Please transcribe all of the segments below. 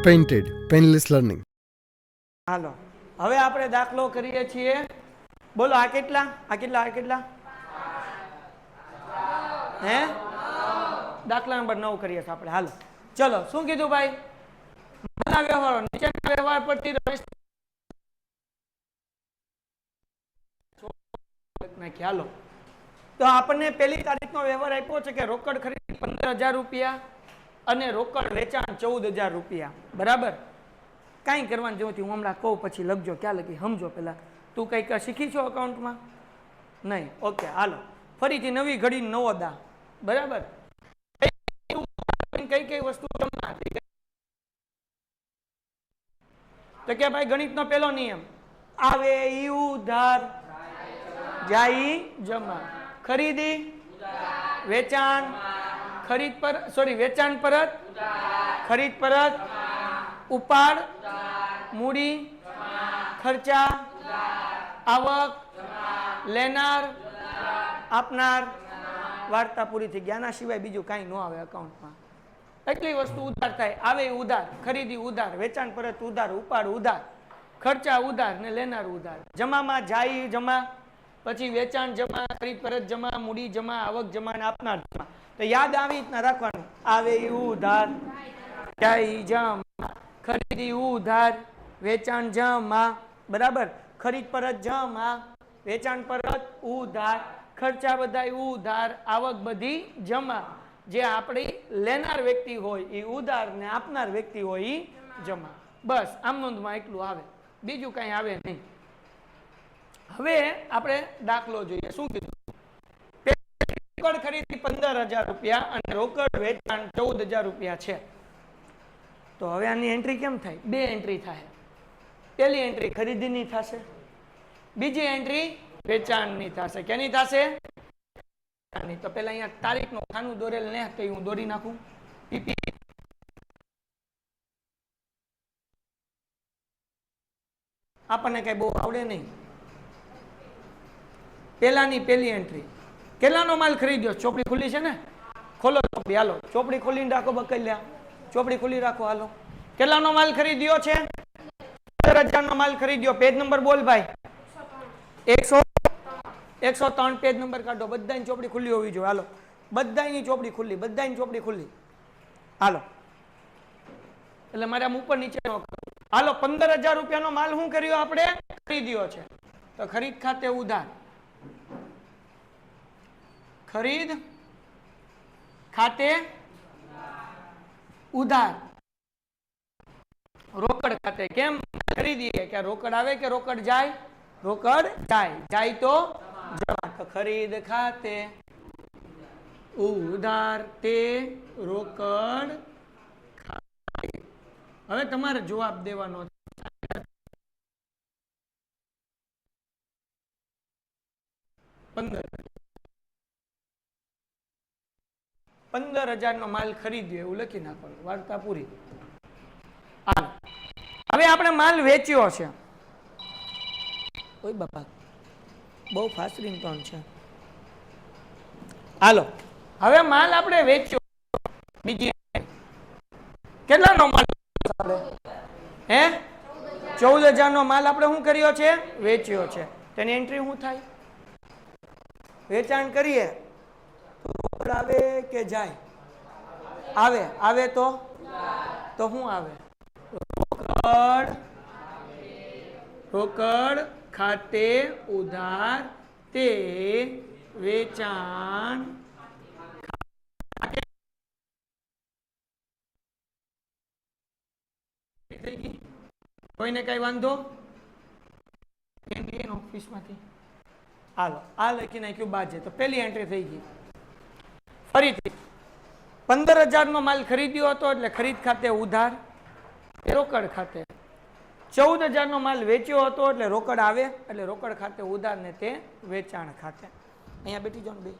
Painted painless learning. હાલો હવે આપણે દાખલો કરીએ છીએ. બોલો આ કેટલા આ કેટલા આ કેટલા હે દાખલા નંબર 9 કરીએ છીએ આપણે. હાલો ચલો શું કીધું ભાઈ? માલના વ્યવહારો નીચેના વ્યવહાર પરથી નાખી. હાલો તો આપણને પહેલી તારીખનો વ્યવહાર આપ્યો છે કે રોકડ ખરીદી 15,000 રૂપિયા અને રોકડ વેચાણ 14,000 રૂપિયા. બરાબર? કાંઈ કરવાનું જેવું હું હમણાં કહું પછી લખજો. ક્યાં લખી સમજો પહેલા. તું કંઈક શીખી છો અકાઉન્ટમાં? નહીં. ઓકે હાલો ફરીથી નવી ઘડી નવો દા. બરાબર? કઈ કઈ વસ્તુ જમા હતી તો કે ભાઈ ગણિતનો પહેલો નિયમ આવે ઈ ઉધાર જાય જમા. ખરીદી વેચાણ ખરીદ પર વેચાણ પરત ખરીદ પરત ઉપાડ મૂડી ખર્ચા આવક લેનાર આપનાર. વાર્તા પૂરી થઈ ગયા. આના સિવાય બીજું કાંઈ ન આવે અકાઉન્ટમાં. એટલી વસ્તુ ઉધાર થાય. આવે ઉધાર ખરીદી ઉધાર વેચાણ પરત ઉધાર ઉપાડ ઉધાર ખર્ચા ઉધાર ને લેનાર ઉધાર. જમામાં જાય જમા પછી વેચાણ જમા ખરીદ પરત જમા મૂડી જમા આવક જમા ને આપનાર જમા. તો યાદ આવી રીતના રાખવાનું. આવે ઉધાર જાય જમા ખરીદી ઉધાર વેચાણ જમા. બરાબર? ખરીદ પરત જમા વેચાણ પરત ઉધાર ખર્ચા બધા ઉધાર આવક બધી જમા. જે આપણી લેનાર વ્યક્તિ હોય એ ઉધાર ને આપનાર વ્યક્તિ હોય એ જમા. બસ આમ નોંધમાં એટલું આવે, બીજું કઈ આવે નહીં. હવે આપણે દાખલો જોઈએ. શું કીધું? રોકડ ખરીદી 15,000 રૂપિયા અને રોકડ વેચાણ 14,000 રૂપિયા છે. તો હવે આની એન્ટ્રી કેમ થાય? બે એન્ટ્રી થાય. પહેલી એન્ટ્રી ખરીદીની થશે, બીજી એન્ટ્રી વેચાણની થશે. કેની થશે? તો પેલા અહીંયા તારીખનો ખાનું દોરેલ ને તો હું દોરી નાખું. પીપી આપણને કઈ બહુ આવડે નહીં. પેલાની પહેલી એન્ટ્રી કેટલાનો માલ ખરીદ્યો? ચોપડી ખુલ્લી છે ને? ખોલો ચોપડી. હાલો ચોપડી ખોલીને રાખો. બકલ્યા ચોપડી ખુલ્લી રાખો. હાલો કેટલાનો માલ ખરીદ્યો છે? 15,000 નો માલ ખરીદ્યો. પેજ નંબર બોલ ભાઈ. 103 પેજ નંબર કાઢો. બધાની ચોપડી ખુલ્લી હોવી જોઈએ. હાલો બધાની ચોપડી ખુલ્લી, બધાની ચોપડી ખુલ્લી. હાલો એટલે મારે આમ ઉપર નીચે નો. હાલો 15,000 રૂપિયાનો માલ શું કર્યો? આપણે ખરીદ્યો છે. તો ખરીદ ખાતે ઉધાર ખરીદ ખાતે ઉધાર રોકડ ખાતે. કેમ ખરીદીએ કે રોકડ આવે કે રોકડ જાય? રોકડ જાય. જાય તો જમા. તો ખરીદ ખાતે ઉધાર તે રોકડ ખાતે. હવે તમારે જવાબ દેવાનો. 15,000 નો માલ ખરીદ્યો એવું લખી નાખવાનું. વાર્તા પૂરી. હવે આપણે માલ વેચ્યો છે. ઓય બાપા બહુ ફાસ્ટ રિંગટોન છે. હાલો હવે માલ આપણે વેચ્યો. બીજી કેટલાનો માલ? હે 14,000 નો માલ આપણે શું કર્યો છે? વેચ્યો છે. તેની એન્ટ્રી શું થાય? વેચાણ કરીએ તો રોકડ આવે કે જાય? આવે. આવે તો શું આવે? રોકડ ખાતે ઉધાર તે વેચાણ. કોઈને કઈ વાંધો? ઓફિસમાંથી હાલો આ લખી નાખ્યું બાજે. તો પહેલી એન્ટ્રી થઈ ગઈ. ફરીથી 15,000 નો માલ ખરીદ્યો હતો એટલે ખરીદ ખાતે ઉધાર એ રોકડ ખાતે. 14,000 નો માલ વેચ્યો હતો એટલે રોકડ આવે એટલે રોકડ ખાતે ઉધાર ને તે વેચાણ ખાતે. અહીંયા બેઠી જાઓ ને બે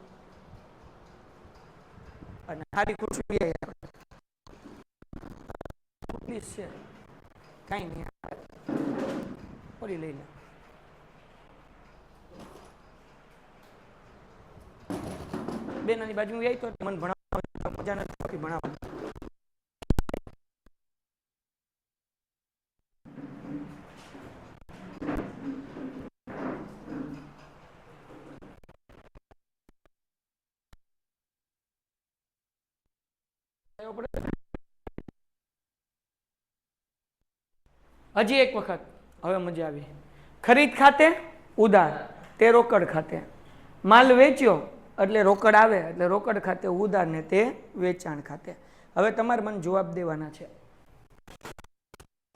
અને સારી ખુરશી છે. કઈ નહીં ઓલી લઈ લે. બેનાની બાજુ આવી તો મને ભણાવવા મજા નથી ભણાવવા. હજી એક વખત, હવે મજા આવી. ખરીદ ખાતે ઉધાર, તે રોકડ ખાતે. માલ વેચ્યો એટલે રોકડ આવે, એટલે રોકડ ખાતે ઉધાર, ને તે વેચાણ ખાતે. હવે તમારે મને જવાબ દેવાના છે.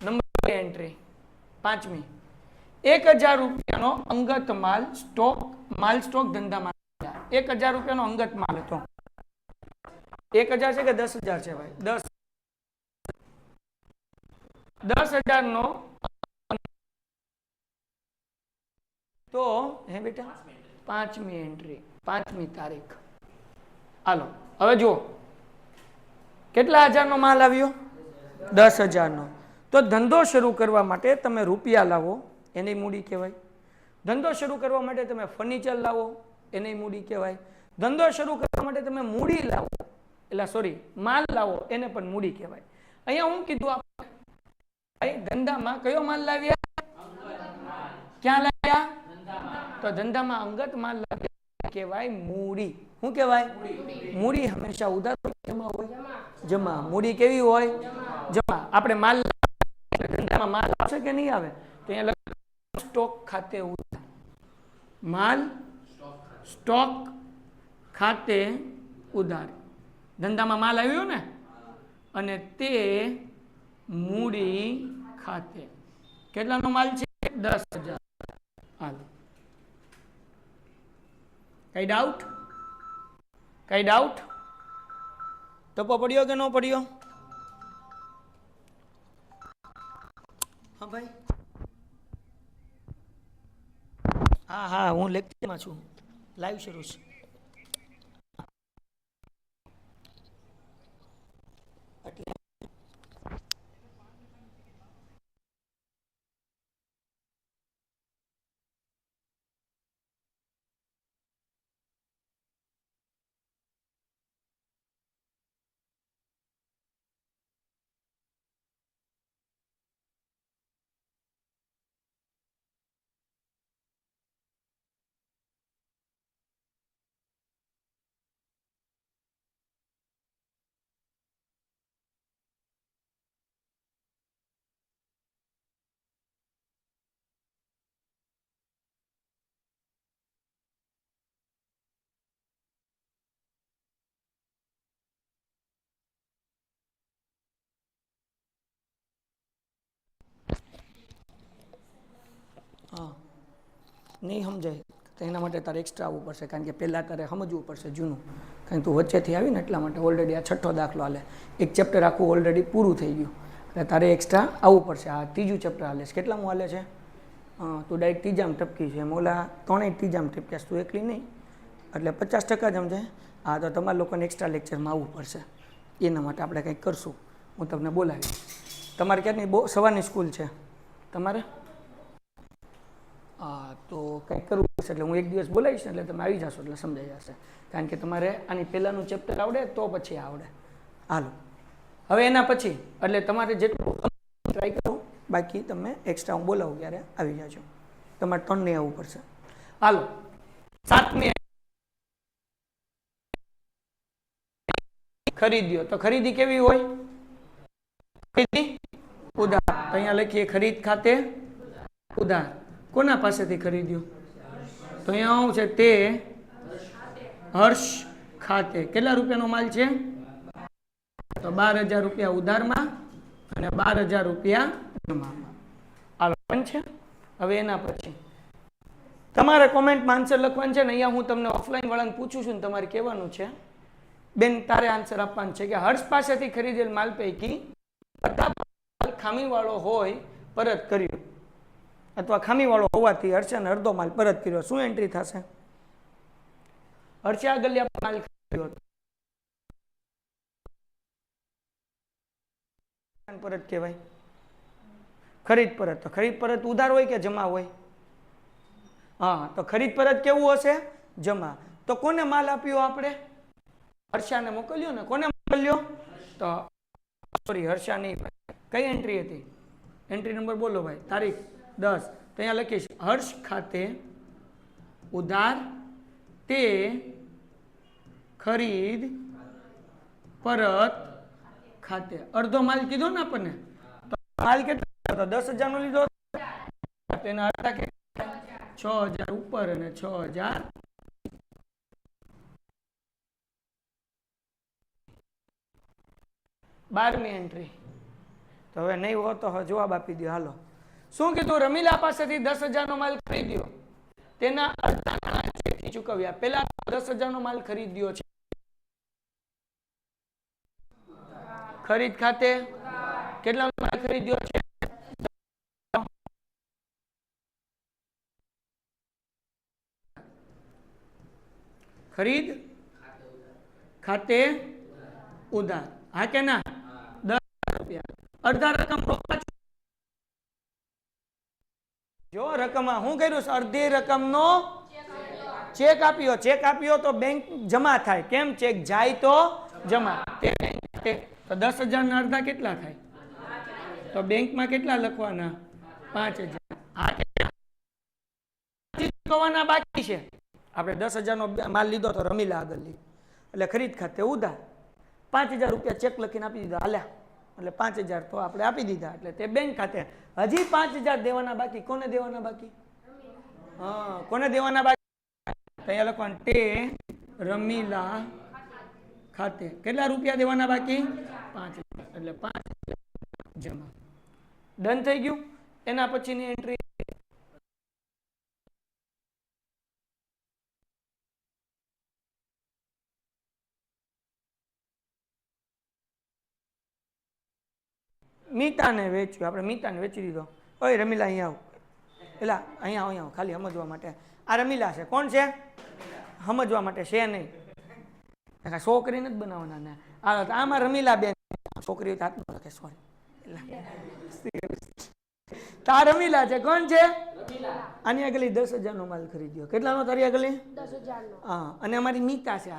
નંબર એન્ટ્રી 5મી, 1000 રૂપિયાનો અંગત માલ સ્ટોક ધંધામાં. 1000 રૂપિયાનો અંગત માલ હતો. 1000 છે કે 10,000 છે ભાઈ? 10,000 નો. તો હે બેટા 5મી એન્ટ્રી, 5મી તારીખ. હાલો હવે જુઓ, કેટલા હજારનો માલ આવ્યો? 10,000 નો. તો ધંધો શરૂ કરવા માટે તમે રૂપિયા લાવો, એની મૂડી કહેવાય. ધંધો શરૂ કરવા માટે તમે ફર્નિચર લાવો, એની મૂડી કહેવાય. ધંધો શરૂ કરવા માટે તમે મૂડી લાવો, એટલે માલ લાવો, એને પણ મૂડી કહેવાય. અહીંયા હું કીધું આપણે ધંધામાં કયો માલ લાવ્યા? ક્યાં લાવ્યા? તો ધંધામાં અંગત માલ લાવ્યા કહેવાય મૂડી. શું કહેવાય? મૂડી હંમેશા ઉધાર જમા હોય. જમા. મૂડી કેવી હોય? જમા. આપણે માલ ધંધામાં માલ આવશે કે નહીં આવે? તો અહીંયા સ્ટોક ખાતે ઉધાર. માલ સ્ટોક ખાતે ઉધાર. ધંધામાં માલ આવ્યો ને, અને તે મૂડી ખાતે. કેટલાનો માલ છે? 10,000. હાલો, કઈ ડાઉટ? કઈ ડાઉટ? ટપો પડ્યો કે ન પડ્યો? હા ભાઈ. હા, હું લેક્ચરમાં છું, લાઈવ શરૂ છે. હા, નહીં સમજાય તો એના માટે તારે એક્સ્ટ્રા આવવું પડશે, કારણ કે પહેલાં તારે સમજવું પડશે જૂનું, કારણ કે તું વચ્ચેથી આવીને એટલા માટે. ઓલરેડી આ 6ઠ્ઠો દાખલો હાલે, એક ચેપ્ટર આખું ઓલરેડી પૂરું થઈ ગયું, એટલે તારે એક્સ્ટ્રા આવવું પડશે. આ 3જું ચેપ્ટર હાલે છે. કેટલામું હાલે છે? તું ડાયરેક્ટ 3જામાં ટપકી છે, એમ ઓલા 3 3જામાં ટપક્યા, તું એકલી નહીં, એટલે 50% જ સમજાય. હા, તો તમારા લોકોને એક્સ્ટ્રા લેક્ચરમાં આવવું પડશે. એના માટે આપણે કંઈક કરશું, હું તમને બોલાવીશ. તમારે ક્યાંની સવારની સ્કૂલ છે તમારે? હા, તો કંઈક કરવું પડશે, એટલે હું એક દિવસ બોલાવીશ ને, એટલે તમે આવી જશો એટલે સમજાઈ જશે. કારણ કે તમારે આની પહેલાંનું ચેપ્ટર આવડે તો પછી આવડે. હાલો, હવે એના પછી એટલે તમારે જેટલું ટ્રાય કરો, બાકી તમે એક્સ્ટ્રા હું બોલાવું ત્યારે આવી જાજો. તમારે 3 નહીં આવવું પડશે. હાલો, 7મી ખરીદ્યો. તો ખરીદી કેવી હોય? ખરીદી ઉધાર. તો અહીંયા લખીએ ખરીદ ખાતે ઉધાર. કોના પાસેથી ખરીદ્યો? તો અહીંયા શું છે? તે હર્ષ ખાતે. કેટલા રૂપિયાનો માલ છે? તો 12,000 રૂપિયા ઉધારમાં અને 12,000 રૂપિયા જમામાં. હાલો, છે. હવે એના પછી તમારે કોમેન્ટમાં આન્સર લખવાનું છે ને. અહીંયા હું તમને ઓફલાઈન વાળાને પૂછું છું ને, તમારે કહેવાનું છે બેન, તારે આન્સર આપવાનું છે કે હર્ષ પાસેથી ખરીદેલ માલ પૈકી બધા માલ ખામીવાળો હોય પરત કર્યો, અથવા ખામીવાળો હોવાથી હર્ષને અડધો માલ પરત કર્યો. શું એન્ટ્રી થશે? હર્ષે આગળ માલ ખરીદ્યો પરત કહેવાય. ખરીદ પરત. તો ખરીદ પરત ઉધાર હોય કે જમા હોય? હા, તો ખરીદ પરત કેવું હશે? જમા. તો કોને માલ આપ્યો આપણે? હર્ષાને મોકલ્યો ને. કોને મોકલ્યો? તો સોરી, હર્ષાની. કઈ એન્ટ્રી હતી? એન્ટ્રી નંબર બોલો ભાઈ. તારીખ 10. તો અહીંયા લખીશ હર્ષ ખાતે ઉધાર તે ખરીદ પરત ખાતે અડધો માલ કીધો ને આપણને, તો માલ કેટલો હતો? 10,000 નો લીધો, તેના અડધા કેટલા? 6,000 ઉપર અને 6,000. 12મી એન્ટ્રી. તો હવે નહીં હો તો જવાબ આપી દો. હાલો, શું કીધું? રમીલા પાસેથી 10,000 નો માલ ખરીદ્યો, તેના અડધા ચેકથી ચૂકવ્યા. પેલા 10,000 નો માલ ખરીદ્યો છે, ખરીદ ખાતે કેટલા માલ ખરીદ્યો છે? ખરીદ ખાતે ઉધાર. હા કે ના? 10 રૂપિયા. અડધા રકમ રોકવા. જો રકમમાં હું કર્યું છે? અડધી રકમનો ચેક આપ્યો. ચેક આપ્યો તો બેંક જમા થાય. કેમ? ચેક જાય તો જમા. તો 10,000 ના અડધા કેટલા થાય? તો બેંકમાં કેટલા લખવાના? 5,000. ચૂકવવાના બાકી છે. આપણે 10,000 નો માલ લીધો તો રમીલા આગળ લીધો, એટલે ખરીદ ખાતે ઉધાર 5,000 રૂપિયા ચેક લખીને આપી દીધા. હાલ્યા, એટલે 5,000 તો આપણે આપી દીધા, એટલે તે બેંક ખાતે. હજી 5,000 દેવાના બાકી. કોને દેવાના બાકી? હા, કોને દેવાના બાકી? અહીંયા લખવાનું તે રમીલા ખાતે કેટલા રૂપિયા દેવાના બાકી? 5,000. એટલે 5,000 જમા. ડન થઈ ગયું. એના પછીની એન્ટ્રી મીતાને વેચ્યું. આપણે મીતાને વેચી દીધો. ઓય રમીલા અહીંયા આવ. પેલા અહીંયા આવ, ખાલી સમજવા માટે. આ રમીલા છે. કોણ છે? સમજવા માટે છે નહીં. છોકરી નથી બનાવવાના ને. આમાં રમીલા બેન છોકરી હાથમાં રાખે. સોરી, તા રમીલા છે. કોણ છે? આની આગળ 10,000 નો માલ ખરીદ્યો. કેટલાનો તારી આગળ? 10,000 નો. હા, અને અમારી મીતા છે.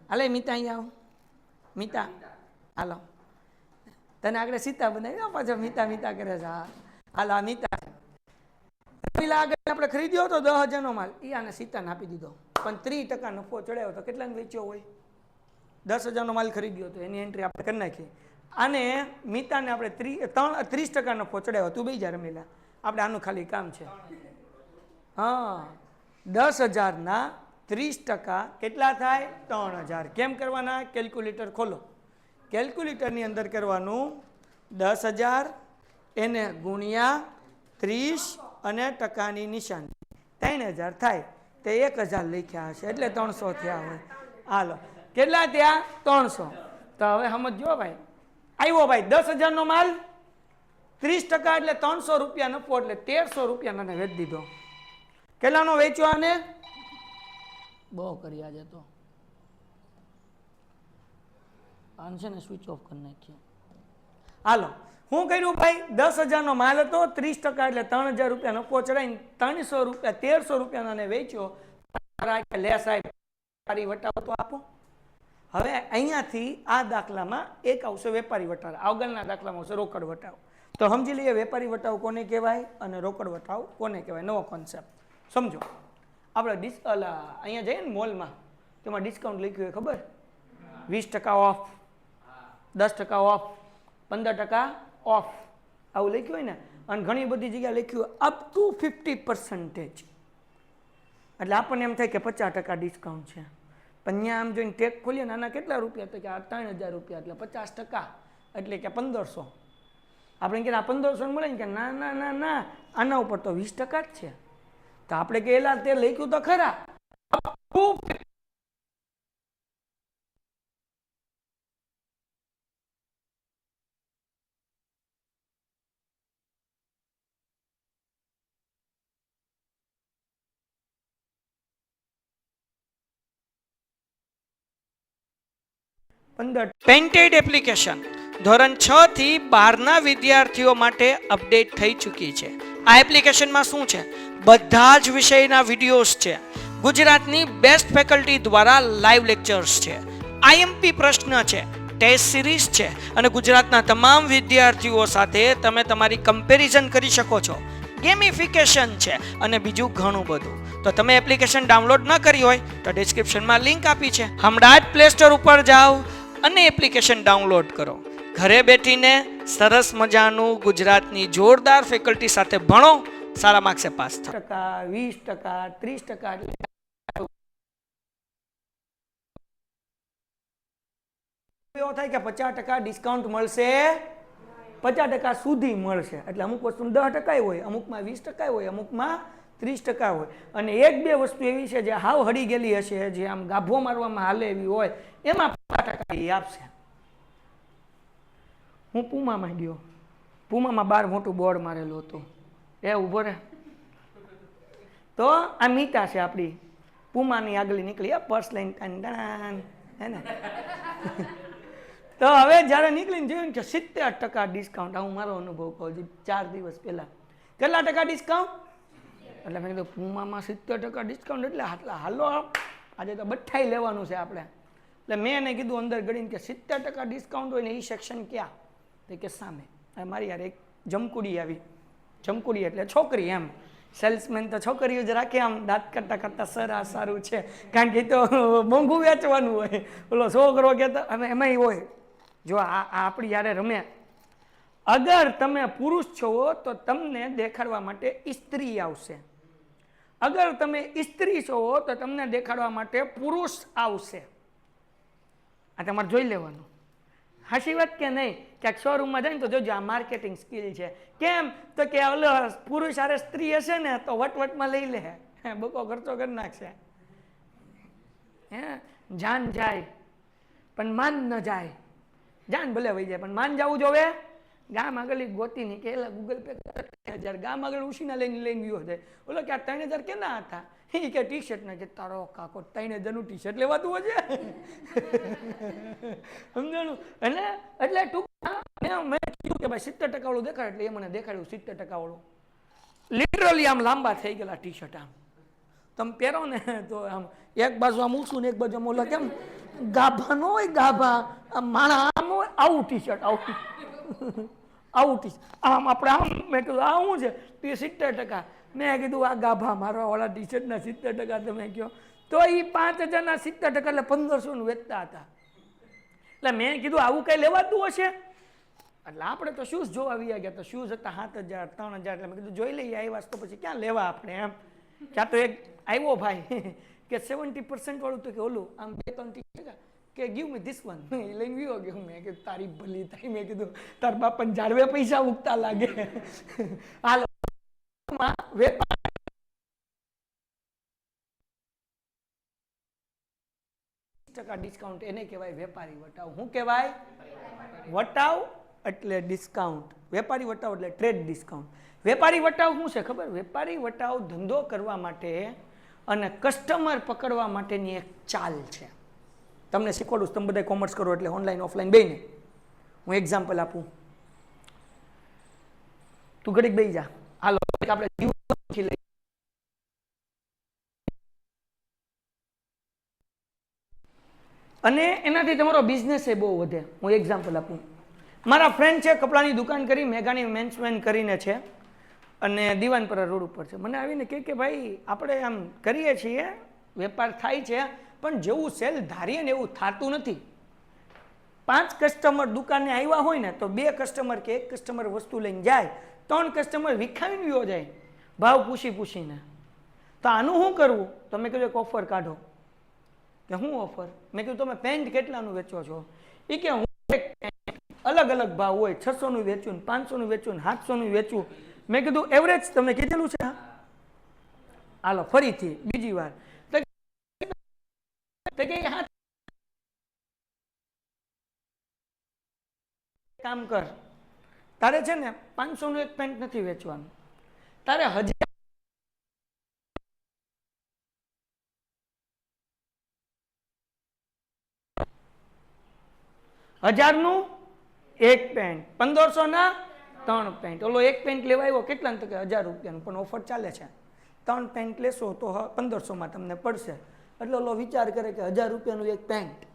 હાલે મીતા અહીંયા આવ. મીતા હાલો, તને આગળ સીતા બનાવી. પાછળ મીતા મીતા કરે છે. હાલ, આ મીતા રમીલા આગળ આપણે ખરીદ્યો હતો 10,000 નો માલ. એ આને સીતાને આપી દીધો, પણ 30% નફો ચડાવ્યો તો કેટલાને વેચ્યો હોય? 10,000 નો માલ ખરીદ્યો હતો, એની એન્ટ્રી આપણે કરી નાખીએ. અને મીતાને આપણે 30% નફો ચડાવ્યો. તું બેજા રમીલા, આપણે આનું ખાલી કામ છે. હા, 10,000 ના 30% કેટલા થાય? 3,000. કેમ કરવાના? કેલ્ક્યુલેટર ખોલો. કેલ્ક્યુલેટરની અંદર કરવાનું 10,000 એને ગુણ્યા 30 અને ટકાની નિશાની 3,000 થાય. તે 1,000 લખ્યા હશે, એટલે 300 થયા હોય. હાલો, કેટલા થયા? 300. તો હવે સમજો ભાઈ, આવ્યો ભાઈ 10,000 નો માલ, 30% એટલે 300 રૂપિયા નફો, એટલે 1,300 રૂપિયા વેચી દીધો. કેટલાનો વેચ્યો આને? બહુ કરી આજે તો આને છે ને સ્વિચ ઓફ કરી નાખ્યો. હાલો, શું કર્યું ભાઈ? 10,000 નો માલ હતો, 30% એટલે 3,000 રૂપિયા નફો ચડાવીને 300 રૂપિયા 1,300 રૂપિયાના વેચ્યો. લે સાહેબ, વેપારી વટાવો તો આપો. હવે અહીંયાથી આ દાખલામાં એક આવશે વેપારી વટાવ, આગળના દાખલામાં આવશે રોકડ વટાવ. તો સમજી લઈએ વેપારી વટાવ કોને કહેવાય અને રોકડ વટાવ કોને કહેવાય. નવો કોન્સેપ્ટ સમજો. આપણે અહીંયા જઈએ ને મોલમાં, તેમાં ડિસ્કાઉન્ટ લખ્યું હોય ખબર? 20% ઓફ, 10% ઓફ, 15% ઓફ, આવું લખ્યું હોય ને. અને ઘણી બધી જગ્યાએ લખ્યું અપ ટુ 50%. એટલે આપણને એમ થાય કે 50% ડિસ્કાઉન્ટ છે, પણ અહીંયા આમ જોઈને ટેગ ખોલીએ ને આના કેટલા રૂપિયા? તો કે આ 3,000 રૂપિયા, એટલે 50%, એટલે કે 1,500. આપણે કે આ 1,500 મળે ને? કે ના ના ના ના, આના ઉપર તો 20% જ છે. તો આપણે કે એલા તે લખ્યું તો ખરા. પેન્ટેડ એપ્લિકેશન ધોરણ 6 થી 12ના વિદ્યાર્થીઓ માટે અપડેટ થઈ ચૂકી છે. આ એપ્લિકેશનમાં શું છે? બધા જ વિષયના વિડીયોઝ છે. ગુજરાતની બેસ્ટ ફેકલ્ટી દ્વારા લાઈવ લેક્ચર્સ છે. આઈએમપી પ્રશ્ન છે, ટેસ્ટ સિરીઝ છે, અને ગુજરાતના તમામ વિદ્યાર્થીઓ સાથે તમે તમારી કમ્પેરિઝન કરી શકો છો. ગેમિફિકેશન છે અને બીજું ઘણું બધું. તો તમે એપ્લિકેશન ડાઉનલોડ ન કરી હોય તો ડિસ્ક્રિપ્શનમાં લિંક આપી છે. હમણાં જ પ્લે સ્ટોર ઉપર જાઓ અને એપ્લિકેશન ડાઉનલોડ કરો. ઘરે બેઠીને સરસ મજાનું ગુજરાતની જોરદાર ફેકલ્ટી સાથે ભણો, સારા માર્ક્સે પાસ થાઓ. 20%, 20%, 30% એવો થાય કે 50% ડિસ્કાઉન્ટ મળશે, 50% સુધી મળશે. એટલે અમુક વસ્તુ 10% હોય, અમુકમાં 20% હોય, અમુકમાં 30% હોય. અને એક બે વસ્તુ એવી છે જે હાવ હળી ગયેલી હશે, જે આમ ગાભો મારવામાં હાલે એવી હોય, એમાં 50% આપશે. હું પૂમામાં ગયો, પૂમામાં 12 મોટું બોર્ડ મારેલું હતું. એ ઉભો રહે તો આ મીતા છે આપણી, પૂમાની આગળ નીકળી પર્સ લઈને હે ને. તો હવે જ્યારે નીકળીને જોયું ને કે 70% ડિસ્કાઉન્ટ, હું મારો અનુભવ કહું છું 4 દિવસ પહેલા. કેટલા ટકા ડિસ્કાઉન્ટ? એટલે મેં કીધું પૂમામાં 70% ડિસ્કાઉન્ટ એટલે હાલો આજે તો બઠ્ઠાઈ લેવાનું છે આપણે. એટલે મેં એને કીધું અંદર ગળીને કે 70% ડિસ્કાઉન્ટ હોય ને એ સેક્શન ક્યાં? તો કે સામે. મારી યાર એક જમકુડી આવી, જમકુડી એટલે છોકરી એમ, સેલ્સમેન તો છોકરીઓ જ રાખે આમ દાંત કરતા કરતા સર આ સારું છે, કારણ કે તો મોંઘું વેચવાનું હોય. ઓલો છોકરો કહેતો અને એમાંય હોય, જો આ આપણી યારે રમે, અગર તમે પુરુષ છો તો તમને દેખાડવા માટે સ્ત્રી આવશે, અગર તમે સ્ત્રી છો તો તમને દેખાડવા માટે પુરુષ આવશે. આ તમારે જોઈ લેવાનું. હાચી વાત કે નહીં? ક્યાંક શોરૂમમાં જાય ને તો જોજો, આ માર્કેટિંગ સ્કિલ છે. કેમ તો કે ઓલો પુરુષ હારે સ્ત્રી હશે ને તો વટવટમાં લઈ લે, બકો ખર્ચો કરી નાખશે. હે જાન જાય પણ માન ન જાય. જાન ભલે વહી જાય પણ માન જવું જોવે. ગામ આગળ ગોતી ની કે ગૂગલ પે 3000, ગામ આગળ ઉછીના લઈને ગયો છે. ઓલો કે આ 3000 કેના હતા? એ કે ટી શર્ટ ને. કે તારો કાકો 3000 નું ટી શર્ટ લેવાતું હોય છે? સમજાણું? એટલે ટૂંકમાં મેં કીધું કે ભાઈ 70% વાળું દેખાડ, એટલે એ મને દેખાડ્યું 70% વાળું. લિટરલી આમ લાંબા થઈ ગયેલા ટી શર્ટ, આમ તમે પહેરો ને તો આમ એક બાજુ આમ ઊંચું ને એક બાજુ આમ ઓલા કેમ ગાભા નો હોય, ગાભા આમ માણા આમ હોય, આવું ટી શર્ટ, આવું ટી શર્ટ આમ આપણે આમ. મેં કીધું આ શું છે? તે 70%. મેં કીધું આ ગાભા મારવા વાળા ટી શર્ટના 70% તમે કહો તો એ 5000 ના 70% એટલે 1500 નું વેચતા હતા. એટલે મેં કીધું આવું કઈ લેવાતું હશે? એટલે આપણે તો શૂઝ જોવા આવ્યા ગયા, તો શૂઝ હતા 7000, 3000. એટલે મેં કીધું જોઈ લઈએ આવી વસ્તુ, પછી ક્યાં લેવા આપણે એમ. ક્યાં તો એક આવ્યો ભાઈ કે 70% વાળું, તો કે ઓલું આમ 2-3 ટી કે ગીવ મી ધીસ વન, લઈને ગયો ગયો. મેં કીધું તારી ભલી થાય. મેં કીધું તાર બાપન જાળવે પૈસા ઉગતા લાગે. હાલો વેપાર ડિસ્કાઉન્ટ એને કહેવાય વેપારી વટાવ. શું કહેવાય? વટાવ એટલે ડિસ્કાઉન્ટ, વેપારી વટાવ એટલે ટ્રેડ ડિસ્કાઉન્ટ. વેપારી વટાવ શું છે ખબર? વેપારી વટાવ ધંધો કરવા માટે અને કસ્ટમર પકડવા માટેની એક ચાલ છે. તમને શીખવાડું, તમે બધા કોમર્સ કરો એટલે ઓનલાઈન ઓફલાઈન બેને. હું એક્ઝામ્પલ આપું, તું ઘડીક બેસી જા. હાલો આપણે જીવ લઈ, અને એનાથી તમારો બિઝનેસ એ બહુ વધે. હું એક્ઝામ્પલ આપું, મારા ફ્રેન્ડ છે, કપડાની દુકાન કરી, મેઘાની મેન્સમેન કરીને છે, અને દીવાનપરા રોડ ઉપર છે. મને આવીને કે ભાઈ આપણે આમ કરીએ છીએ, વેપાર થાય છે, પણ જેવું સેલ ધારીએ ને એવું થતું નથી. 5 કસ્ટમર દુકાને આવ્યા હોય ને તો 2 કસ્ટમર કે 1 કસ્ટમર વસ્તુ લઈને જાય, 3 કસ્ટમર વિખાવીને ગયો જાય ભાવ પૂછીને. તો આનું શું કરવું? તમે કીધું એક ઓફર કાઢો. કે શું ઓફર? મેં કીધું તમે પેન્ટ કેટલાનું વેચો છો? એ કે હું અલગ અલગ ભાવ હોય, 600 નું વેચું, 500 નું વેચું, 700 નું વેચું. મેં કીધું એવરેજ તમને કીધેલું છે? હાલો ફરીથી બીજી વાર. કામ કર, તારે છે ને 500 નું એક પેન્ટ નથી વેચવાનું, તારે 1000 નું એક પેન્ટ, 1500 ના 3 પેન્ટ. ઓલો એક પેન્ટ લેવા આવ્યો કેટલા? તો કે 1000 રૂપિયાનું, પણ ઓફર ચાલે છે. 3 પેન્ટ લેશો તો 1500 માં તમને પડશે. એટલે ઓલો વિચાર કરે કે 1000 રૂપિયાનું એક પેન્ટ,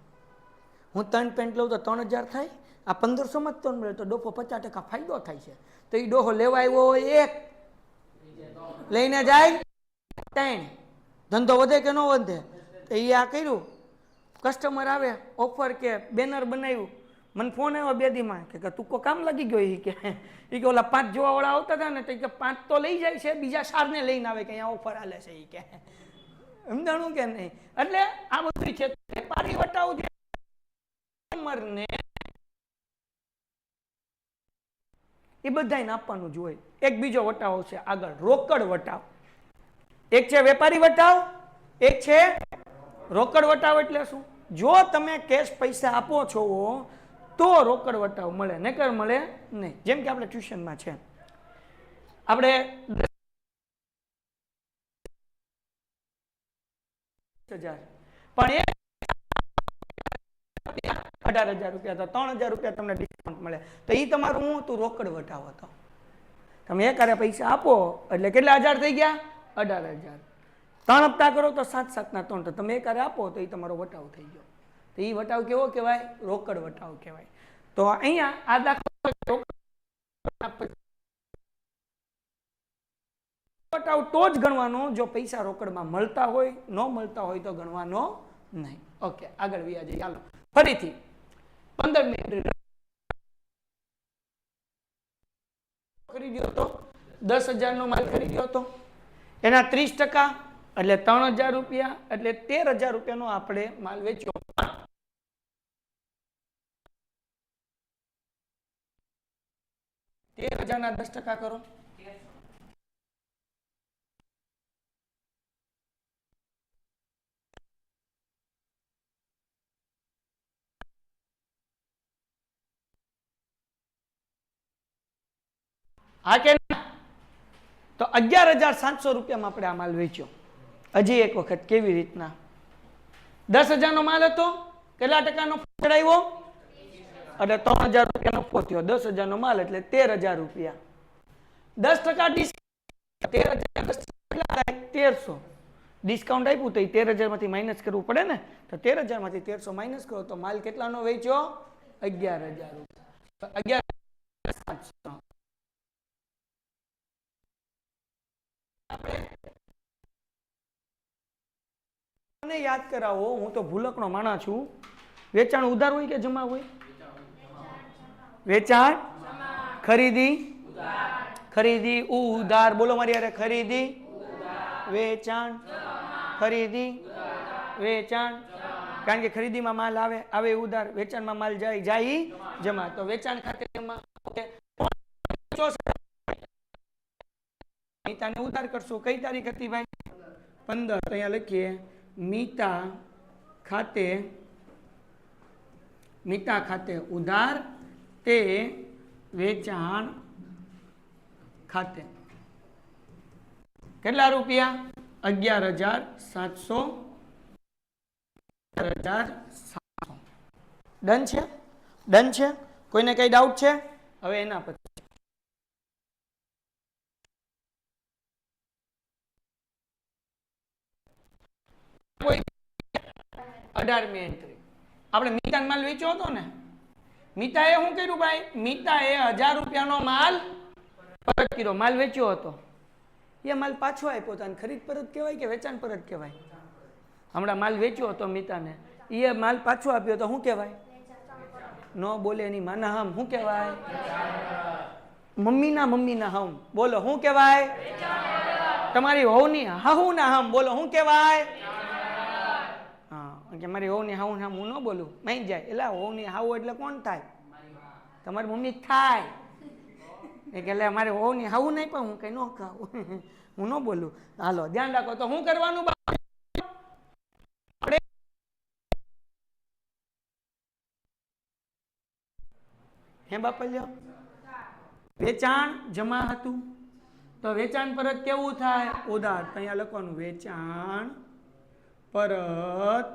હું 3 પેન્ટ લઉં તો 3000 થાય, આ 1500 માં જ તો મળે, તો ડોફો 50% ફાયદો થાય છે. તો એ ડોહો લેવા આવ્યો હોય એક, લઈને જાય 3. ધંધો વધે કે ન વધે? તો એ આ કર્યું, કસ્ટમર આવે, ઓફર કે બેનર બનાવ્યું, મને ફોન આવ્યો 2 દીમાં કે તું કો કામ લાગી ગયો કે ઓલા 5 જોવા વાળા આવતા હતા ને તો કે 5 તો લઈ જાય છે, બીજા 4 ને લઈને આવે કે અહીંયા ઓફર હાલે છે કે સમજાણું કે નહીં. એટલે આ બધું છે વેપારી વટાવ જે ને એ બધાને આપવાનું જ હોય. એક બીજો વટાવ છે આગળ રોકડ વટાવ. એક છે વેપારી વટાવ, એક છે રોકડ વટાવ. એટલે શું? જો તમે કેશ પૈસા આપો છો તો રોકડ વટાવ મળે, નકર મળે નહીં. જેમ કે આપણે ટ્યુશનમાં છે, આપણે 10,000 પણ 18,000 રૂપિયા, તો 3,000 રૂપિયા તમને ડિસ્કાઉન્ટ મળે, તો એ તમારું હું હતું રોકડ વટાવ હતો. તમે એક હારે પૈસા આપો એટલે કેટલા હજાર થઈ ગયા? 18,000. 3 હપ્તા કરો તો 7,7 ના 3, તો તમે એક હારે આપો તો એ તમારો વટાવ થઈ ગયો. તો એ વટાવ કેવો કહેવાય? રોકડ વટાવ કહેવાય. તો અહીંયા આ દાખલો વટાવ તો જ ગણવાનો જો પૈસા રોકડમાં મળતા હોય, ન મળતા હોય તો ગણવાનો નહીં. ઓકે, આગળ વ્યા જઈએ. ચાલો ફરીથી 15 મિનિટ ખરીદ્યો હતો, 10,000 નો માલ ખરીદ્યો હતો, એના 30% એટલે 3,000 રૂપિયા, એટલે 13,000 રૂપિયાનો આપણે માલ વેચ્યો. 13,000 ના 10% કરો. હા કે તો 11,700 રૂપિયામાં આપણે આ માલ વેચ્યો. હજી એક વખત કેવી રીતના? 10,000 નો માલ હતો, કેટલા ટકાનો ચડાવ્યો? એટલે 3,000 રૂપિયાનો પહોંચ્યો. 10,000 નો માલ એટલે 13,000 રૂપિયા. 10% ડિસ્કાઉન્ટ, 13,000 ડિસ્કાઉન્ટ આપ્યું તો 13,000 માંથી માઇનસ કરવું પડે ને, તો 13,000 માંથી 1300 માઇનસ કરો તો માલ કેટલાનો વેચ્યો? 11,000 રૂપિયા. 11,700. મને યાદ કરાવો, હું તો ભૂલકનો માણસ છું. વેચાણ ઉધાર હોય કે જમા હોય? વેચાણ ખરીદી ખરીદી ઉધાર. બોલો મારી યારે, ખરીદી વેચાણ, ખરીદી વેચાણ. કારણ કે ખરીદીમાં માલ આવે, આવે ઉધાર, વેચાણમાં માલ જાય, જાય જમા. તો વેચાણ ખાતે જમા. મીતાને ઉધાર કરશું. કઈ તારીખ હતી ભાઈ? 15. અહીંયા લખીએ મીતા ખાતે ઉધાર તે વેચાણ ખાતે કેટલા રૂપિયા? 11,700. 11,700. ડન છે? ડન છે? કોઈને કઈ ડાઉટ છે? હવે એના પછી 18મી એન્ટ્રી. આપણે મીતા માલ વેચ્યો હતો ને, મીતાએ શું કર્યું ભાઈ? મીતાએ 1,000 રૂપિયાનો માલ પરત કર્યો. માલ વેચ્યો હતો, એ માલ પાછો આપ્યો હતો. ખરીદ પરત કહેવાય કે વેચાણ પરત કહેવાય? હમણાં માલ વેચ્યો હતો મીતાને, એ માલ પાછો આપ્યો તો શું કહેવાય? ન બોલે એની માના હમ શું કહેવાય? મમ્મીના હમ. બોલો શું કહેવાય? તમારી વહુની હાહુના હમ. બોલો શું કહેવાય? કે મારી વહુની હાઉ નામ હું ન બોલું, માઈ જાય. એટલે વહુની હાઉ એટલે કોણ થાય? તમારી મમ્મી થાય. એટલે મારે વહુની હાઉ નહીં, પણ હું કઈ ન ખાવું, હું ન બોલું. હાલો ધ્યાન રાખો. તો શું કરવાનું? હે બાપલ્યો, વેચાણ જમા હતું તો વેચાણ પરત કેવું થાય? ઉધાર. તો અહીંયા લખવાનું વેચાણ પરત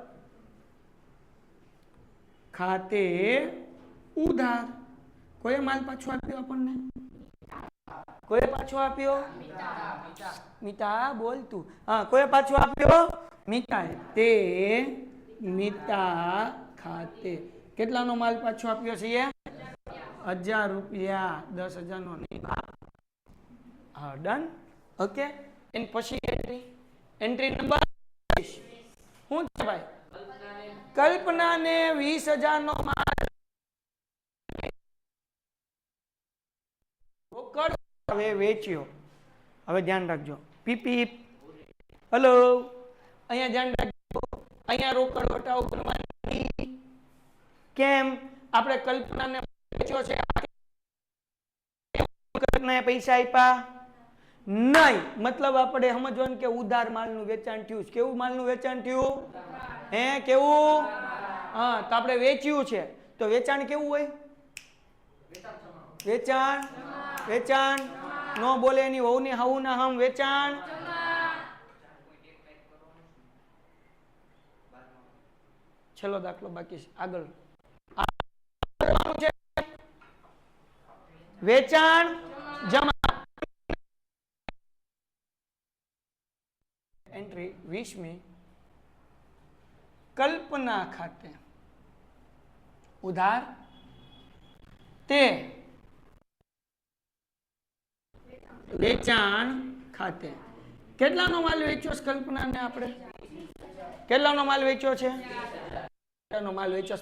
ખાતે ઉધાર. કોઈ માલ પાછો આપ્યો આપણને? કોઈ પાછો આપ્યો? મીતા બોલ તું. હા, કોઈ પાછો આપ્યો? મીતાએ. તે મીતા ખાતે કેટલાનો માલ પાછો આપ્યો છે? 1,000 રૂપિયા. 10,000 નો નહીં. હા, ડન. ઓકે. એન પછી એન્ટ્રી નંબર શું છે ભાઈ? કલ્પનાને 20,000 નો માલ હવે વેચ્યો. હવે ધ્યાન રાખજો. પીપી હલો, અહીંયા ધ્યાન રાખજો. અહીંયા રોકડ વટાવ કરવાની. કેમ? આપણે કલ્પનાને વેચ્યો છે, પૈસા આપ્યા નહીં. મતલબ આપણે સમજવાનું કે ઉધાર માલનું વેચાણ થયું. કેવું માલનું વેચાણ થયું? હે કેવું? હા, તો આપણે વેચ્યું છે તો વેચાણ કેવું હોય? વેચાણ વેચાણ નો બોલે એની વહુની હાઉના હમ વેચાણ. છેલ્લો દાખલો બાકી છે, આગળ. વેચાણ જમા. એન્ટ્રી 20મી. કલ્પના ખાતે ઉધાર તે વેચાણ ખાતે કેટલાનો માલ વેચ્યો છે? કલ્પનાને આપણે કેટલાનો માલ વેચ્યો છે? માલ વેચ્યો.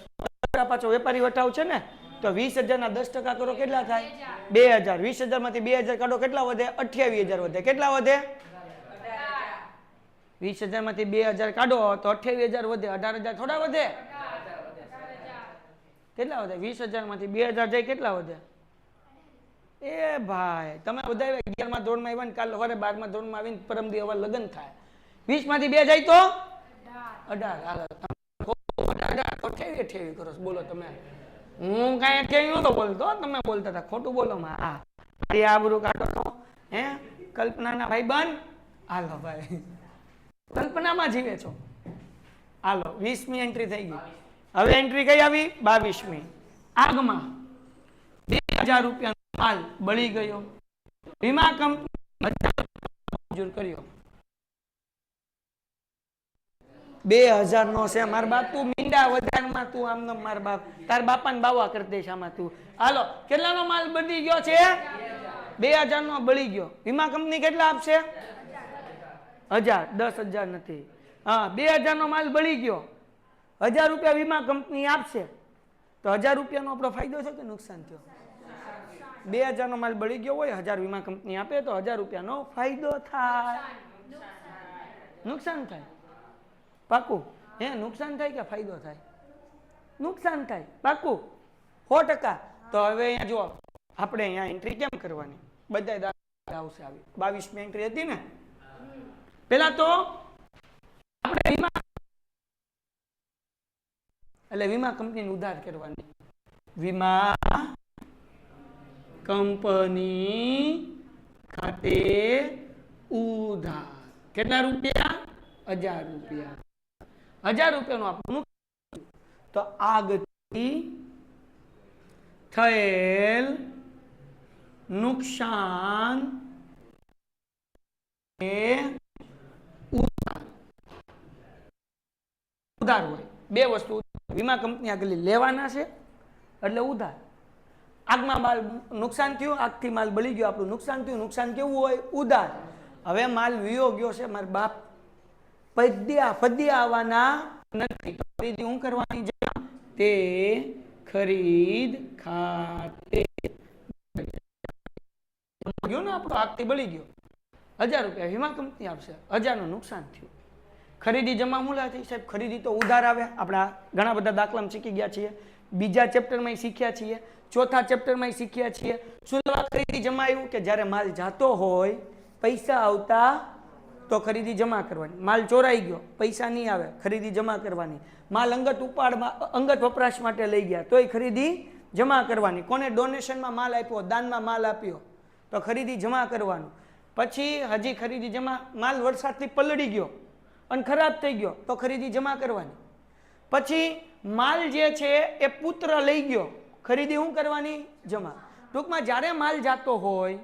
પાછો વેપારી વટાવ છે ને, તો 20,000 ના 10% કરો કેટલા થાય? 2,000. 20,000 માંથી 2,000 કાઢો કેટલા વધે? 28,000 વધે. કેટલા વધે? 20,000 માંથી 2,000 કાઢો તો 28,000 વધે. 18,000 થોડા વધે? કેટલા વધે? 20,000 માંથી 2,000 જાય કેટલા વધે? એ ભાઈ તમે બધા 11મા ધોરણમાં આવ્યા ને કાલ સવારે 12મા ધોરણમાં આવીને પરમદી હવે લગ્ન થાય. 20 માંથી 2 જાય તો 18. 28 કરો બોલો તમે. હું કઈ 28 નતો બોલતો, તમે બોલતા હતા. ખોટું બોલો માં. હા, મારી આબરૂ કાઢો. હે કલ્પનાના ભાઈબંધ. હાલો ભાઈ, કલ્પનામાં જીવે છો. હાલો 20મી એન્ટ્રી થઈ ગઈ. હવે એન્ટ્રી કઈ આવી? 22મી. આગમાં 2,000 રૂપિયા માલ બળી ગયો. વીમા કંપની મંજૂર કર્યો. 2,000 નો છે. માર બાપ તું મીંડા વધારમાં તું આમનો માર બાપ તાર બાપાને બાવા કરી દઈશ આમાં તું. હાલો કેટલાનો માલ બળી ગયો છે? 2,000 નો બળી ગયો. વીમા કંપની કેટલા આપશે? 1,000. 10,000 નથી. હા, 2,000 નો માલ બળી ગયો. 1,000 રૂપિયા વીમા કંપની આપશે તો 1,000 રૂપિયાનો આપણો ફાયદો છે કે નુકસાન થયો? 2,000 નો માલ બળી ગયો હોય, 1,000 વીમા કંપની આપે તો 1,000 રૂપિયાનો ફાયદો થાય. નુકસાન થાય. પાકું? હે નુકસાન થાય કે ફાયદો થાય? નુકસાન થાય. પાકું? 100%. તો હવે અહીંયા જો આપણે અહીંયા એન્ટ્રી કેમ કરવાની? બધા દાખલા આવશે. આવી 22મી એન્ટ્રી હતી ને. પેલા તો આપણે વીમા એટલે વીમા કંપનીને ઉધાર કરવાની. વીમા કંપની ખાતે ઉધાર. કેટલા રૂપિયા? 1,000 રૂપિયા. 1,000 રૂપિયાનું આપણું. તો આગથી થયેલ નુકસાન એ ઉધાર હોય. બે વસ્તુ વીમા કંપની આગળ લેવાના છે એટલે ઉધાર. આગમાં માલ નુકસાન થયું, આગથી માલ બળી ગયો, આપણું નુકસાન થયું. નુકસાન કેવું હોય? ઉધાર. હવે માલ વિયો ગયો છે, મારા બાપ પદ્યા આવવાના નથી. ખરીદી હું કરવાની છે? તે ખરીદ ખાતે ગયો ને આપણો, આગથી બળી ગયો. 1,000 રૂપિયા વીમા કંપની આપશે. 1,000 નું નુકસાન થયું. ખરીદી જમા મૂલા થઈ. સાહેબ ખરીદી તો ઉધાર આવે. આપણા ઘણા બધા દાખલામાં શીખી ગયા છીએ. બીજા ચેપ્ટરમાં શીખ્યા છીએ. ચોથા ચેપ્ટરમાં શીખ્યા છીએ. સુલભ ખરીદી જમા આવ્યું કે જ્યારે માલ જાતો હોય, પૈસા આવતા તો ખરીદી જમા કરવાની. માલ ચોરાઈ ગયો, પૈસા નહીં આવે, ખરીદી જમા કરવાની. માલ અંગત વપરાશ માટે લઈ ગયા તોય ખરીદી જમા કરવાની. કોને ડોનેશનમાં માલ આપ્યો, દાનમાં માલ આપ્યો તો ખરીદી જમા કરવાનું. પછી હજી ખરીદી જમા, માલ વરસાદથી પલળી ગયો અને ખરાબ થઈ ગયો તો ખરીદી જમા કરવાની. પછી માલ જે છે એ પુત્ર લઈ ગયો, ખરીદી શું કરવાની? જમા. ટૂંકમાં જ્યારે માલ જાતો હોય,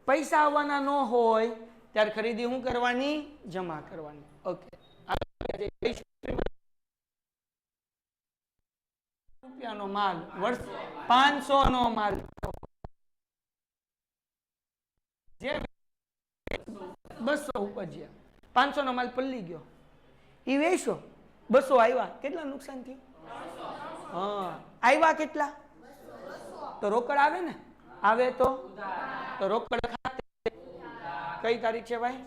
પૈસા આવવાના ન હોય ત્યારે ખરીદી શું કરવાની? જમા કરવાની. ઓકે. રૂપિયાનો માલ, વર્ષ 500 નો માલ, જે 200 ઉપજ્યા, 500 નો માલ પલ્લી ગયો, એ વેચો, 200 આવ્યા, કેટલા નુકસાન થયું? હા, આવ્યા કેટલા? તો રોકડ આવે ને, આવે તો તો રોકડ ખાતે કઈ તારીખ છે ભાઈ?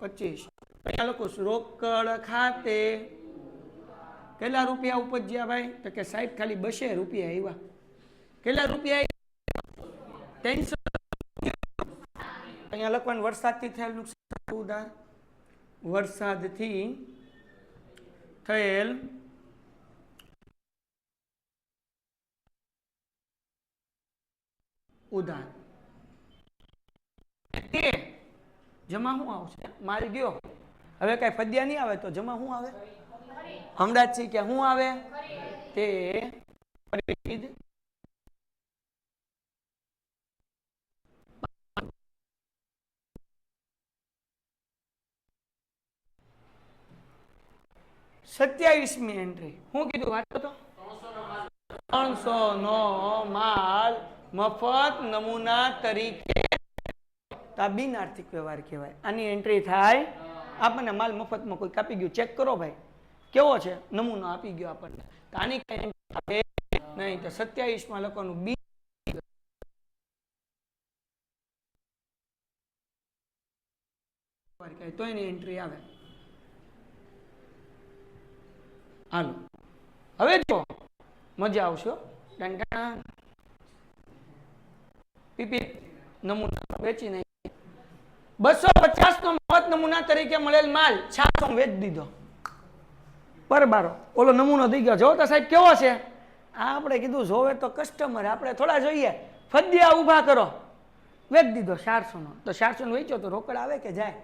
25. અહીંયા લખું છું રોકડ ખાતે કેટલા રૂપિયા ઉપજ્યા ભાઈ? તો કે સાહેબ ખાલી 200 રૂપિયા આવ્યા. કેટલા રૂપિયા? 300. અહીંયા લખવાનું વરસાદથી થયેલ નુકસાન ઉધાર. વરસાદથી થયેલ ઉધાર તે જમા શું આવશે? માલ ગયો. હવે કઈ ફદ્યા નહીં આવે તો જમા શું આવે? હમણાં જ કે શું આવે? તે ખરીદ સત્યાવીસમી એન્ટ્રી શું કીધું? વાંચો તો 300 નો માલ મફત નમૂના તરીકે. આ બિન આર્થિક વ્યવહાર કહેવાય. આની એન્ટ્રી થાય આપણને માલ મફતમાં કોઈ કાપી ગયું ચેક કરો ભાઈ કેવો છે, નમૂનો આપી ગયો આપણને, તો આની કઈ નહીં. તો 27 માં લખવાનું બી તો એની એન્ટ્રી આવે. હાલો હવે જો મજા આવશે. પીપી નમૂના વેચી નહીં. 250 નો મફત નમૂના તરીકે મળેલ માલ 600 વેચી દીધો. બરાબર. ઓલો નમૂનો થઈ ગયો. જો તો સાહેબ કેવો છે? આપણે કીધું જોવે તો કસ્ટમર, આપણે થોડા જોઈએ. ફદ્યા ઊભા કરો, વેચી દીધો 400 નો. તો 400 નો વેચ્યો તો રોકડ આવે કે જાય?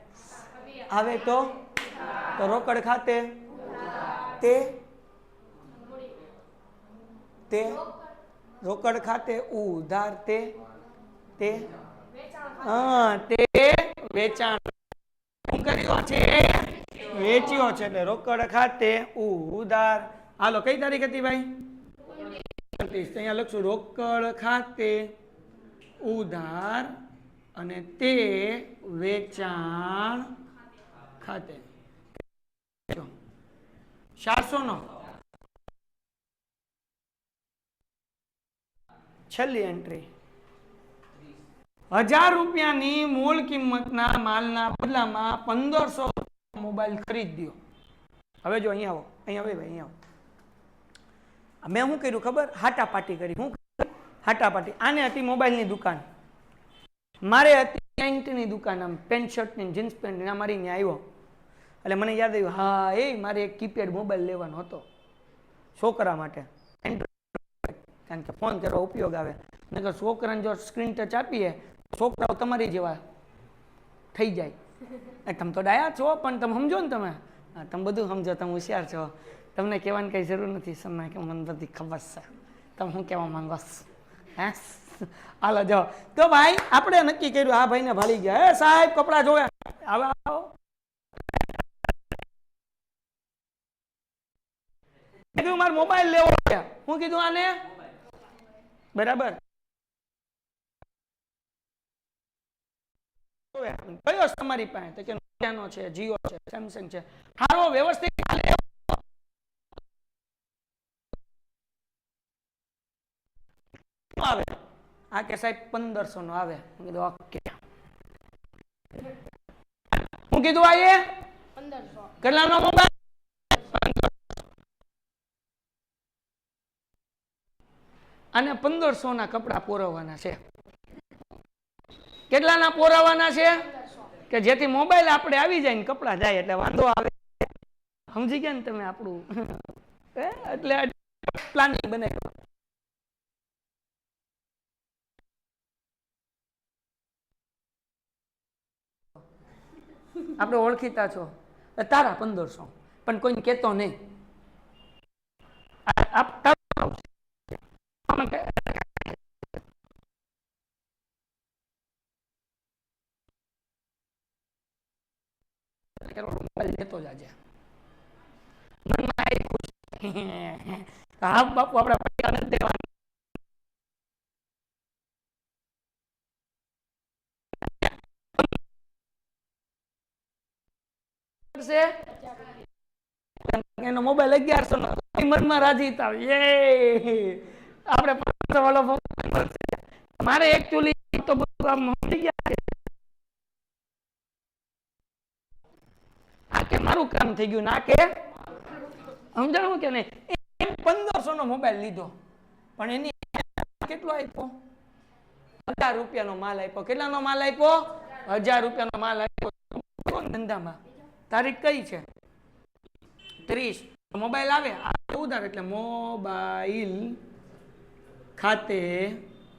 આવે. તો રોકડ ખાતે તે રોકડ ખાતે ઉધાર તે વેચાણ કર્યો છે, વેચ્યો છે. એટલે રોકડ ખાતે ઉધાર. હાલો કઈ તારીખ હતી ભાઈ? 29. અહીંયા લખશું રોકડ ખાતે ઉધાર અને તે વેચાણ ખાતે 400 નો. છેલ્લી એન્ટ્રી 1000 રૂપિયાની મૂળ કિંમતના માલના બદલામાં 1500 મોબાઈલ ખરીદ્યો. હવે જો અહીંયા આવો, અહીંયા આવે ભાઈ, અહીંયા આવો. મેં શું કર્યું ખબર? હાટાપાટી કરી. શું હાટાપાટી? આને હતી મોબાઈલની દુકાન, મારે હતી પેન્ટની દુકાન, આમ પેન્ટ શર્ટની જીન્સ પેન્ટ મારી ત્યાં આવ્યો. એટલે મને યાદ આવ્યું, હા એ મારે એક કીપેડ મોબાઈલ લેવાનો હતો છોકરા માટે, કારણ કે ફોન કરવા ઉપયોગ આવે. નકર છોકરાને જો સ્ક્રીન ટચ આપીએ છોકરાઓ તમારી જેવા થઈ જાય. તમે તો ડાયા છો પણ તમે સમજો ને, તમે બધું સમજો, તમે હોશિયાર છો, તમને કહેવાની કઈ જરૂર નથી. સમય કે મને બધી ખબર છે તમે શું કહેવા માંગો છો. હે હાલો જાઓ. તો ભાઈ આપણે નક્કી કર્યું, આ ભાઈને ભાળી ગયા. હે સાહેબ કપડા જોયા, આવો આવો. કીધું મારે મોબાઈલ લેવો છે. હું કીધું આને બરાબર કયો તમારી પાસે? તો કે નોકિયાનો છે, જીઓ છે, સેમસંગ છે. સારો વ્યવસ્થિત આવે. આ કે સાહેબ 1500 નો આવે. હું કીધું ઓકે. હું કીધું આ 1500 કેટલાનો મોબાઈલ? અને 1500 ના કપડા પોરવવાના છે. કેટલાના પોરાવાના છે? કે જેથી મોબાઈલ આપણે આવી જાય ને કપડા જાય એટલે વાંધો આવે. સમજી ગયા ને તમે આપણું? એટલે પ્લાનિંગ બનાવ્યું. આપણે ઓળખીતા છો, તારા 1500, પણ કોઈને કહેતો નહીં. લેતો જાજે. હા બાપુ આપણે પૈસા નથી દેવાના. એનો મોબાઈલ 1100 નો. મનમાં રાજી થાવ, આપણે 500 વાળો મોબાઈલ મળશે. મારે એકચ્યુઅલી તો બધું આમ સમજી ગયા છે. આ કે મારું કામ થઈ ગયું, ના કે સમજાણું કે નહીં. 1500 નો મોબાઈલ લીધો, પણ એની કેટલો આપ્યો? 1000 રૂપિયાનો માલ આપ્યો. કેટલાનો માલ આપ્યો? 1000 રૂપિયાનો માલ આપ્યો. ધંધામાં તારીખ કઈ છે? 30. મોબાઈલ આવે ઉધાર, એટલે મોબાઈલ ખાતે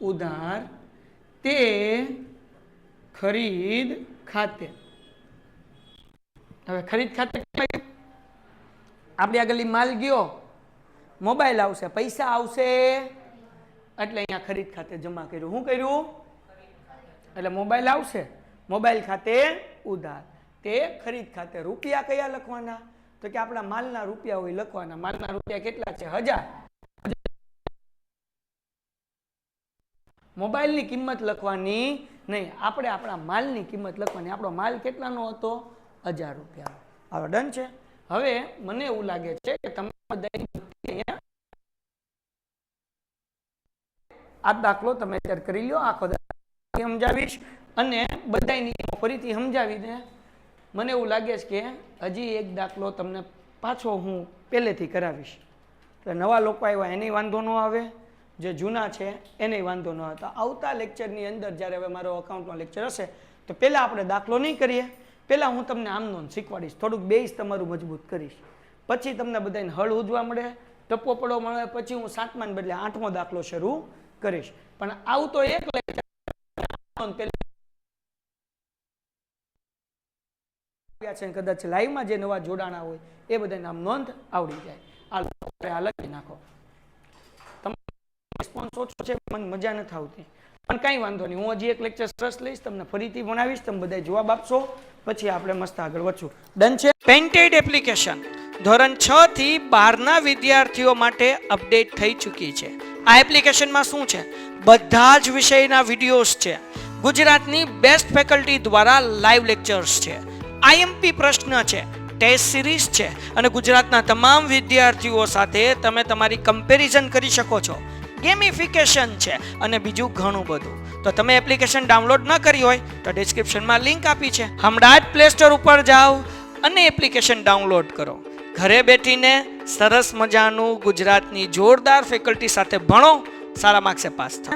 ઉધાર તે ખરીદ ખાતે. હવે ખરીદ ખાતે આપણી આગળ માલ ગયો, મોબાઈલ આવશે, પૈસા આવશે, એટલે અહીંયા ખરીદ ખાતે જમા કર્યું. શું કર્યું? એટલે મોબાઈલ આવશે, મોબાઈલ ખાતે ઉધાર તે ખરીદ ખાતે. રૂપિયા કયા લખવાના? તો કે આપણા માલના રૂપિયા હોય લખવાના. માલના રૂપિયા કેટલા છે? 1000. મોબાઈલની કિંમત લખવાની નહીં, આપણે આપણા માલની કિંમત લખવાની. આપણો માલ કેટલાનો હતો? 1000 રૂપિયા. હવે ડન છે. હવે મને એવું લાગે છે કે તમે બધા આ દાખલો તમે અત્યારે કરી લો, આખો સમજાવીશ અને બધા નિયમો ફરીથી સમજાવીને મને એવું લાગે છે કે હજી એક દાખલો તમને પાછો હું પહેલેથી કરાવીશ. એટલે નવા લોકો આવ્યા એને વાંધો ન આવે, જે જૂના છે એને વાંધો ન આવે. તો આવતા લેક્ચરની અંદર જ્યારે હવે મારો અકાઉન્ટનો લેક્ચર હશે તો પહેલાં આપણે દાખલો નહીં કરીએ, પહેલાં હું તમને આમનો શીખવાડીશ, થોડુંક બેઝ તમારું મજબૂત કરીશ. પછી તમને બધાને હળ ઉધવા મળે, ટપ્પો પડો મળે, પછી હું 7માને બદલે 8મો દાખલો શરૂ કરીશ. પણ આવતો એક લેક્ચર કદાચ લાઈવમાં જે નવા જોડાણા હોય એ બધા નામ નોંધ આવડી જાય. આ લખી નાખો. રિસ્પોન્સ ઓછો છે, મને મજા નથી આવતી, પણ કાંઈ વાંધો નહીં. હું હજી એક લેક્ચર સરસ લઈશ, તમને ફરીથી ભણાવીશ, તમે બધા જવાબ આપશો, પછી આપણે મસ્ત આગળ વધશું. ડન છે. પેન્ટેડ એપ્લિકેશન ધોરણ 6 થી 12ના વિદ્યાર્થીઓ માટે અપડેટ થઈ ચૂકી છે. આ એપ્લિકેશનમાં શું છે? બધા જ વિષયના વિડીયોઝ છે. ગુજરાતની બેસ્ટ ફેકલ્ટી દ્વારા લાઈવ લેક્ચર્સ છે. આઈએમપી પ્રશ્ન છે, ટેસ્ટ સિરીઝ છે, અને ગુજરાતના તમામ વિદ્યાર્થીઓ સાથે તમે તમારી કમ્પેરિઝન કરી શકો છો. ગેમિફિકેશન છે અને બીજું ઘણું બધું. તો તમે એપ્લિકેશન ડાઉનલોડ ન કરી હોય તો ડિસ્ક્રિપ્શનમાં લિંક આપી છે, હમણાં જ પ્લે સ્ટોર ઉપર જાઓ અને એપ્લિકેશન ડાઉનલોડ કરો. ઘરે બેઠીને સરસ મજાનું ગુજરાતની જોરદાર ફેકલ્ટી સાથે ભણો, સારા માર્ક્સે પાસ થાઓ.